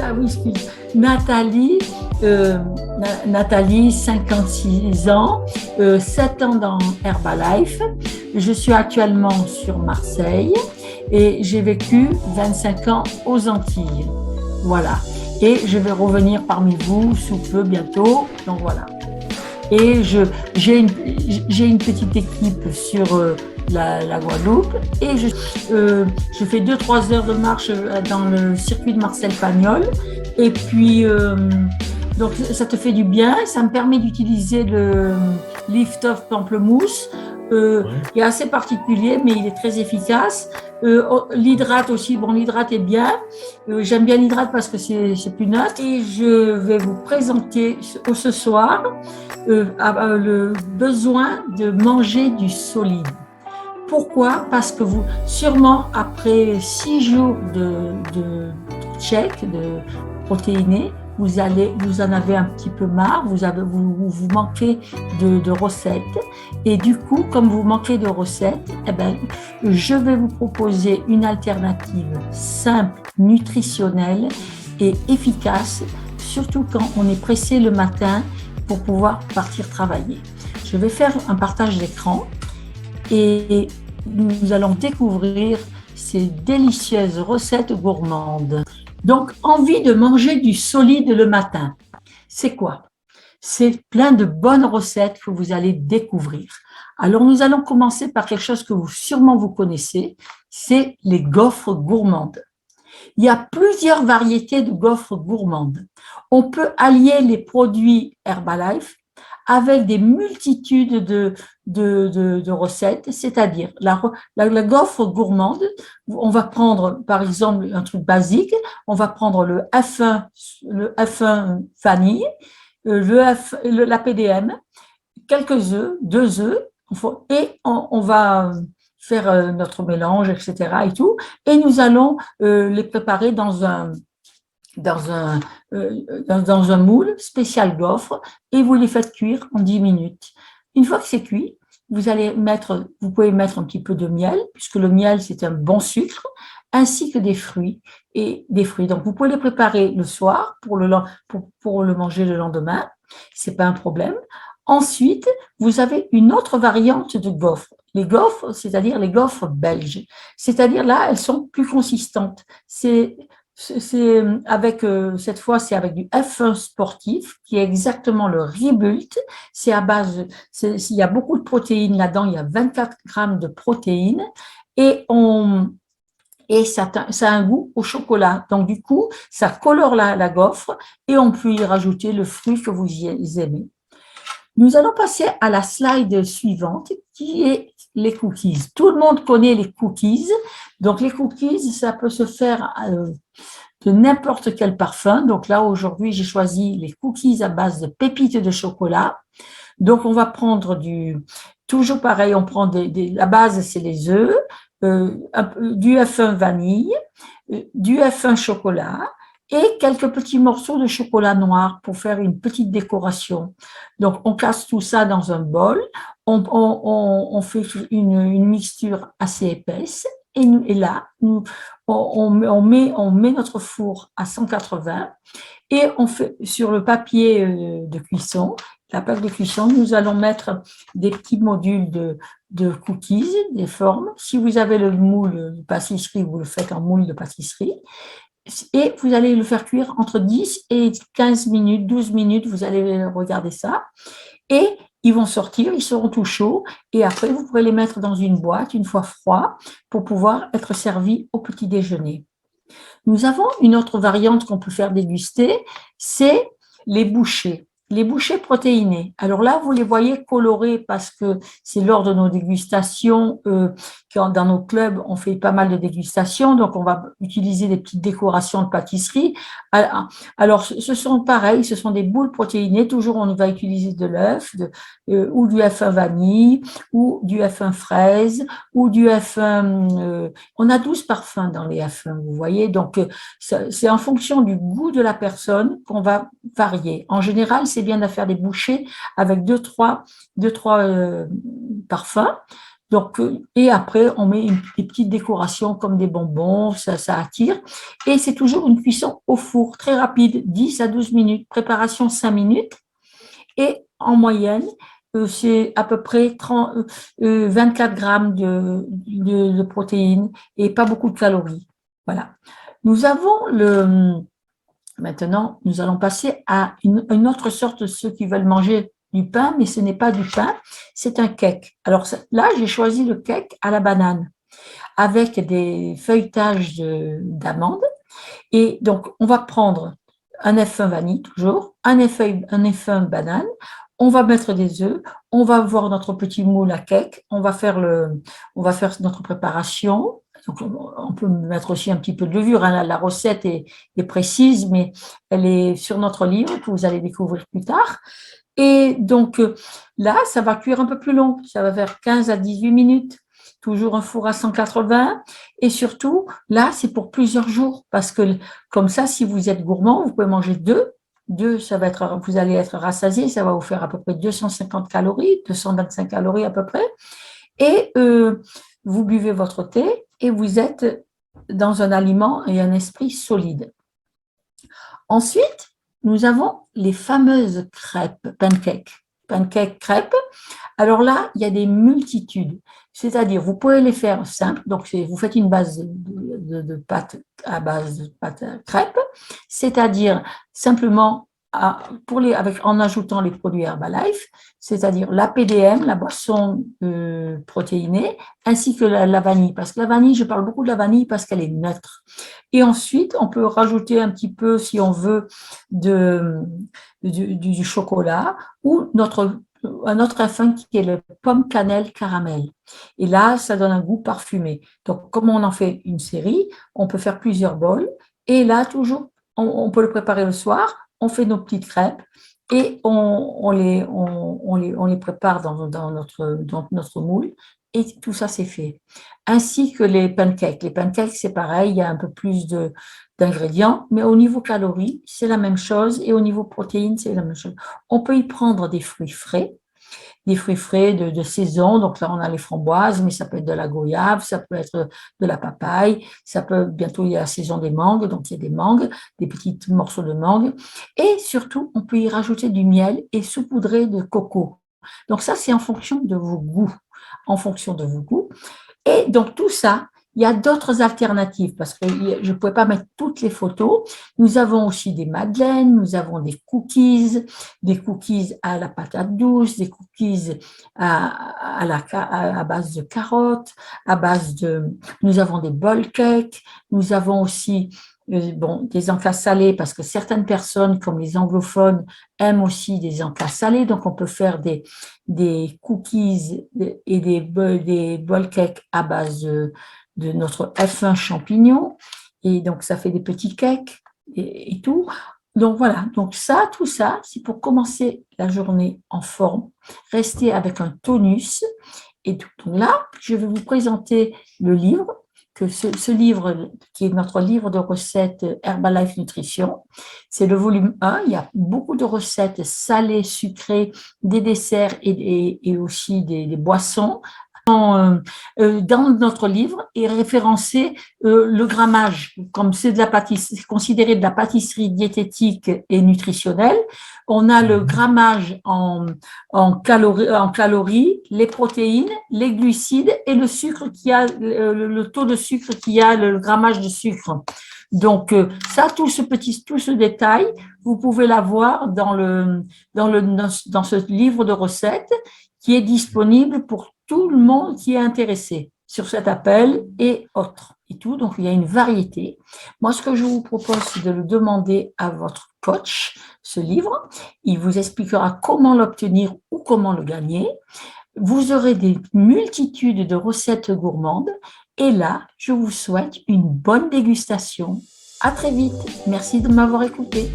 Ah oui, excuse. Nathalie, Nathalie, 56 ans, 7 ans dans Herbalife. Je suis actuellement sur Marseille et j'ai vécu 25 ans aux Antilles. Voilà. Et je vais revenir parmi vous sous peu bientôt. Donc voilà. Et j'ai une petite équipe sur la Guadeloupe et je fais 2-3 heures de marche dans le circuit de Marcel Pagnol. Et puis, donc ça te fait du bien. Ça me permet d'utiliser le Lift-Off Pamplemousse. Ouais. Il est assez particulier, mais il est très efficace. L'hydrate aussi, bon, l'hydrate est bien. J'aime bien l'hydrate parce que c'est plus neutre. Et je vais vous présenter ce soir le besoin de manger du solide. Pourquoi? Parce que vous, sûrement après 6 jours de check, de protéinés, vous en avez un petit peu marre, vous manquez de recettes. Et du coup, comme vous manquez de recettes, eh ben, je vais vous proposer une alternative simple, nutritionnelle et efficace, surtout quand on est pressé le matin pour pouvoir partir travailler. Je vais faire un partage d'écran et nous allons découvrir ces délicieuses recettes gourmandes. Donc, envie de manger du solide le matin. C'est quoi? C'est plein de bonnes recettes que vous allez découvrir. Alors, nous allons commencer par quelque chose que sûrement vous connaissez, c'est les gaufres gourmandes. Il y a plusieurs variétés de gaufres gourmandes. On peut allier les produits Herbalife avec des multitudes de recettes, c'est-à-dire la gaufre gourmande, on va prendre par exemple un truc basique, on va prendre le F1 vanille, la PDM, quelques œufs, 2 œufs, et on va faire notre mélange, etc. et tout, et nous allons les préparer dans un, dans un moule spécial gaufre et vous les faites cuire en 10 minutes. Une fois que c'est cuit, vous pouvez mettre un petit peu de miel, puisque le miel, c'est un bon sucre, ainsi que des fruits. Donc, vous pouvez les préparer le soir pour le manger le lendemain. Ce n'est pas un problème. Ensuite, vous avez une autre variante de gaufres. Les gaufres, c'est-à-dire les gaufres belges. C'est-à-dire là, elles sont plus consistantes. Cette fois, c'est avec du F1 sportif, qui est exactement le Ribult. Il y a beaucoup de protéines là-dedans, il y a 24 grammes de protéines et ça a un goût au chocolat. Donc, du coup, ça colore la gaufre et on peut y rajouter le fruit que vous aimez. Nous allons passer à la slide suivante qui est les cookies. Tout le monde connaît les cookies. Donc, les cookies, ça peut se faire de n'importe quel parfum. Donc là, aujourd'hui, j'ai choisi les cookies à base de pépites de chocolat. Donc, on va prendre toujours pareil, on prend la base, c'est les œufs, du F1 vanille, du F1 chocolat et quelques petits morceaux de chocolat noir pour faire une petite décoration. Donc, on casse tout ça dans un bol, on fait une mixture assez épaisse et là, on met notre four à 180 et on fait sur le papier de cuisson, la plaque de cuisson, nous allons mettre des petits modules de cookies, des formes. Si vous avez le moule de pâtisserie, vous le faites en moule de pâtisserie. Et vous allez le faire cuire entre 10 et 15 minutes, 12 minutes, vous allez regarder ça. Et ils vont sortir, ils seront tout chauds. Et après, vous pourrez les mettre dans une boîte, une fois froid, pour pouvoir être servis au petit déjeuner. Nous avons une autre variante qu'on peut faire déguster, c'est les bouchées. Les bouchées protéinées. Alors là, vous les voyez colorées parce que c'est lors de nos dégustations, dans nos clubs, on fait pas mal de dégustations, donc on va utiliser des petites décorations de pâtisserie. Alors, ce sont pareil, ce sont des boules protéinées. Toujours, on va utiliser de l'œuf ou du F1 vanille ou du F1 fraise ou du F1. On a 12 parfums dans les F1, vous voyez. Donc, c'est en fonction du goût de la personne qu'on va varier. En général, c'est bien de faire des bouchées avec deux, trois parfums. Donc, et après, on met des petites décorations comme des bonbons, ça attire. Et c'est toujours une cuisson au four, très rapide, 10 à 12 minutes. Préparation 5 minutes. Et en moyenne, c'est à peu près 24 grammes de protéines et pas beaucoup de calories. Voilà. Nous avons maintenant, nous allons passer à une autre sorte de ceux qui veulent manger du pain, mais ce n'est pas du pain, c'est un cake. Alors là, j'ai choisi le cake à la banane avec des feuilletages d'amandes. Et donc, on va prendre un F1 vanille toujours, un F1 banane, on va mettre des œufs, on va voir notre petit moule à cake, on va faire notre préparation. Donc, on peut mettre aussi un petit peu de levure, hein. La recette est précise, mais elle est sur notre livre que vous allez découvrir plus tard. Et donc là, ça va cuire un peu plus long, ça va faire 15 à 18 minutes, toujours un four à 180. Et surtout, là, c'est pour plusieurs jours, parce que comme ça, si vous êtes gourmand, vous pouvez manger deux, vous allez être rassasié, ça va vous faire à peu près 250 calories, 225 calories à peu près. Et vous buvez votre thé et vous êtes dans un aliment et un esprit solide. Ensuite, nous avons les fameuses crêpes, pancakes crêpes. Alors là, il y a des multitudes. C'est-à-dire, vous pouvez les faire simples. Donc, vous faites une base de pâte à base de pâte à crêpes, c'est-à-dire simplement en ajoutant les produits Herbalife, c'est-à-dire la PDM, la boisson protéinée, ainsi que la vanille. Parce que la vanille, je parle beaucoup de la vanille parce qu'elle est neutre. Et ensuite, on peut rajouter un petit peu, si on veut, du chocolat ou un autre F1 qui est le pomme cannelle caramel. Et là, ça donne un goût parfumé. Donc, comme on en fait une série, on peut faire plusieurs bols. Et là, toujours, on peut le préparer le soir. On fait nos petites crêpes et on les prépare dans notre moule. Et tout ça, c'est fait. Ainsi que les pancakes. Les pancakes, c'est pareil, il y a un peu plus d'ingrédients, mais au niveau calories, c'est la même chose, et au niveau protéines, c'est la même chose. On peut y prendre des fruits frais de saison. Donc là, on a les framboises, mais ça peut être de la goyave, ça peut être de la papaye, bientôt il y a la saison des mangues, donc il y a des mangues, des petits morceaux de mangue. Et surtout, on peut y rajouter du miel et saupoudrer de coco. Donc ça, c'est en fonction de vos goûts. En fonction de vos goûts. Et donc, tout ça, il y a d'autres alternatives parce que je ne pouvais pas mettre toutes les photos. Nous avons aussi des madeleines, nous avons des cookies à la patate douce, des cookies à base de carottes, nous avons des bowl cakes, nous avons aussi des encas salés parce que certaines personnes, comme les anglophones, aiment aussi des encas salés. Donc, on peut faire des cookies et des bowl cakes à base de notre F1 champignon. Et donc, ça fait des petits cakes et tout. Donc, voilà. Donc, tout ça, c'est pour commencer la journée en forme, rester avec un tonus. Et tout. Donc là, je vais vous présenter le livre ce livre, qui est notre livre de recettes Herbalife Nutrition, c'est le volume 1. Il y a beaucoup de recettes salées, sucrées, des desserts et aussi des boissons. Dans notre livre est référencé le grammage, comme c'est considéré de la pâtisserie diététique et nutritionnelle. On a le grammage en calories, les protéines, les glucides et le sucre le taux de sucre qui a le grammage de sucre. Donc ça, tout ce détail, vous pouvez l'avoir dans ce livre de recettes qui est disponible pour tout le monde qui est intéressé sur cet appel et autres. Et tout, donc il y a une variété. Moi, ce que je vous propose, c'est de le demander à votre coach, ce livre. Il vous expliquera comment l'obtenir ou comment le gagner. Vous aurez des multitudes de recettes gourmandes. Et là, je vous souhaite une bonne dégustation. À très vite. Merci de m'avoir écouté.